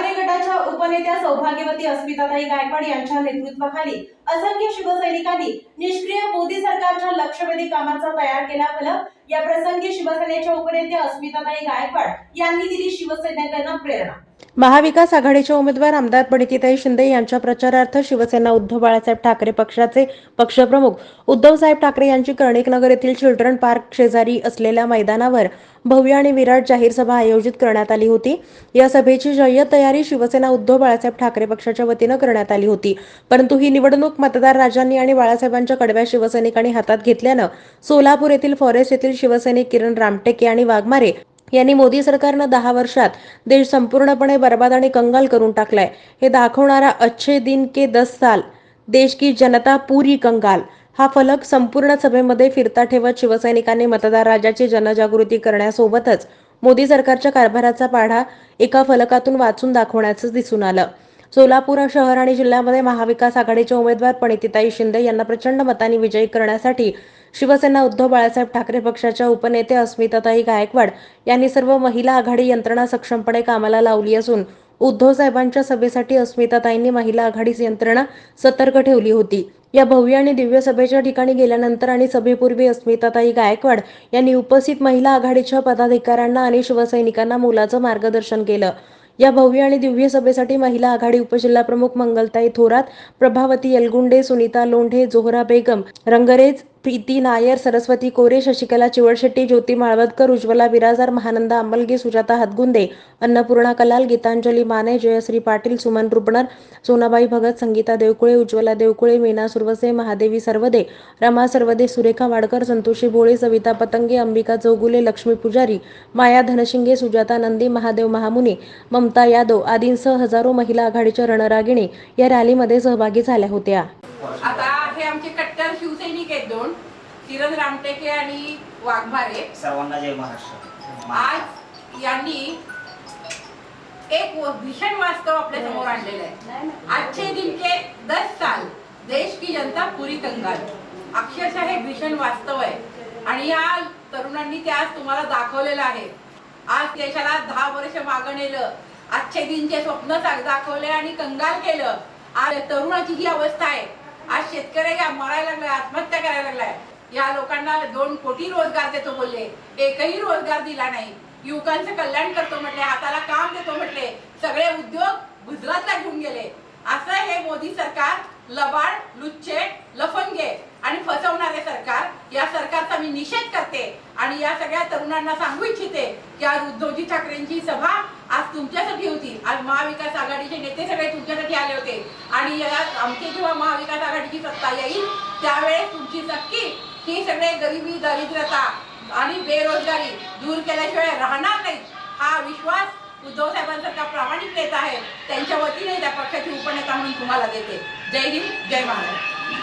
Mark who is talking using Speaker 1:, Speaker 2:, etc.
Speaker 1: ठाकरे गटाच्या उपनेत्या सौभाग्यवती अस्मिताताई गायकवाड यांच्या नेतृत्वाखाली असंख्य शिवसैनिकांनी निष्क्रिय मोदी सरकारच्या लक्षवेधी कामाचा तयार केला फलक। या प्रसंगी शिवसेनेच्या उपनेत्या अस्मिताताई गायकवाड यांनी दिली शिवसैनिकांना प्रेरणा।
Speaker 2: महाविकास आघाडीचे उमेदवार आमदार प्रणितीताई शिंदे यांच्या प्रचारार्थ शिवसेना उद्धव बाळासाहेब ठाकरे पक्षाचे पक्षप्रमुख उद्धवसाहेब ठाकरे यांची कर्णिकनगर येथील चिल्ड्रन पार्क शेजारी असलेल्या मैदानावर भव्य आणि विराट जाहीर सभा आयोजित करण्यात आली होती। या सभेची जय्यत तयारी शिवसेना उद्धव बाळासाहेब ठाकरे पक्षाच्या वतीने करण्यात आली होती, परंतु ही निवडणूक मतदार राजांनी आणि बाळासाहेबांच्या कडव्या शिवसैनिकांनी हातात घेतल्यानं सोलापूर येथील फॉरेस्ट येथील शिवसैनिक किरण रामटेके आणि वाघमारे यांनी मोदी सरकारनं 10 वर्षात देश संपूर्णपणे बर्बाद आणि कंगाल करून टाकलाय हे दाखवणारा अच्छे दिन के 10 साल देश की जनता पूरी कंगाल हा फलक संपूर्ण सभेमध्ये फिरता ठेवत शिवसैनिकांनी मतदार राजाची जनजागृती करण्यासोबतच मोदी सरकारच्या कारभाराचा पाढा एका फलकातून वाचून दाखवण्याचं दिसून आलं। सोलापूर शहर आणि जिल्ह्यामध्ये महाविकास आघाडीचे उमेदवार प्रणितीताई शिंदे यांना प्रचंड मतांनी विजयी करण्यासाठी शिवसेना उद्धव बाळासाहेब ठाकरे पक्षाच्या उपनेते अस्मिताताई गायकवाड यांनी सर्व महिला आघाडी यंत्रणा सक्षमपणे कामाला लावली असून उद्धव साहेबांच्या सभेसाठी अस्मिताताईंनी महिला आघाडी यंत्रणा सतर्क ठेवली होती। या भव्य आणि दिव्य सभेच्या ठिकाणी गेल्यानंतर आणि सभेपूर्वी अस्मिताताई गायकवाड यांनी उपस्थित महिला आघाडीच्या पदाधिकाऱ्यांना आणि शिवसैनिकांना मोलाचं मार्गदर्शन केलं। या भव्य आणि दिव्य सभेसाठी महिला आघाडी उपजिल्हाप्रमुख मंगलताई थोरात, प्रभावती येलगुंडे, सुनीता लोंढे, जोहरा बेगम, रंगरेज, प्रीती नायर, सरस्वती कोरे, शशिकला चिवडशेट्टी, ज्योती माळवदकर, उज्ज्वला बिराजदार, महानंदा अंबलगे, सुजाता हातगुंदे, अन्नपूर्णा कलाल, गीतांजली माने, जयश्री पाटील, सुमन रुपनर, सोनाबाई भगत, संगीता देवकुळे, उज्ज्वला देवकुळे, मीना सुरवसे, महादेवी सरवदे, रमा सरवदे, सुरेखा वाडकर, संतोषी भोळे, सविता पतंगे, अंबिका चौगुले, लक्ष्मी पुजारी, माया धनशिंगे, सुजाता नंदी, महादेव महामुनी, ममता यादव आदींसह हजारो महिला आघाडीच्या रणरागिणी या रॅलीमध्ये सहभागी झाल्या होत्या।
Speaker 3: आता हे आमचे कट्टर शिवसैनिक आहेत दोन, किरण रामटेके आणि वाघमारे।
Speaker 4: सर्वांना जय महाराष्ट्र।
Speaker 3: आज यांनी एक भीषण वास्तव आपल्या समोर आणलेलं आहे। आजचे दिन के 10 साल देश की जनता पूरी कंगाल, अक्षरशः हे भीषण वास्तव आहे आणि या तरुणांनी ते आज तुम्हाला दाखवलेलं आहे। आज देशाला 10 वर्ष मागे नेलं, आजचे दिनचे स्वप्न दाखवले आणि कंगाल केलं। आज तरुणाची ही अवस्था आहे। आज शेतकरी मरायला लागलाय, आत्महत्या करायला लागलाय। या लोकांना 2 कोटी रोजगार देतो बोलले, एकही रोजगार दिला नाही। युवकांचं कल्याण करतो म्हटले, हाताला काम देतो म्हटले, सगळे उद्योग गुजरातला घेऊन गेले। असं हे मोदी सरकार लबाड, लुच्चे, लफंगे आणि फसवणारे सरकार, या सरकारचा मी निषेध करते आणि या सगळ्या तरुणांना सांगू इच्छिते की आज उद्धवजी ठाकरेंची सभा आज तुमच्यासाठी होती। आज महाविकास आघाडीचे नेते सगळे तुमच्यासाठी आले होते आणि आमची जेव्हा महाविकास आघाडीची सत्ता येईल त्यावेळेस तुमची नक्की ही सगळे गरिबी, दारिद्र्यता आणि बेरोजगारी दूर केल्याशिवाय राहणार नाही हा विश्वास उद्धव साहेबांसारखा प्रामाणिक नेता आहे त्यांच्या वतीने त्या पक्षाची उपनेता म्हणून तुम्हाला देते। जय हिंद, जय महाराष्ट्र।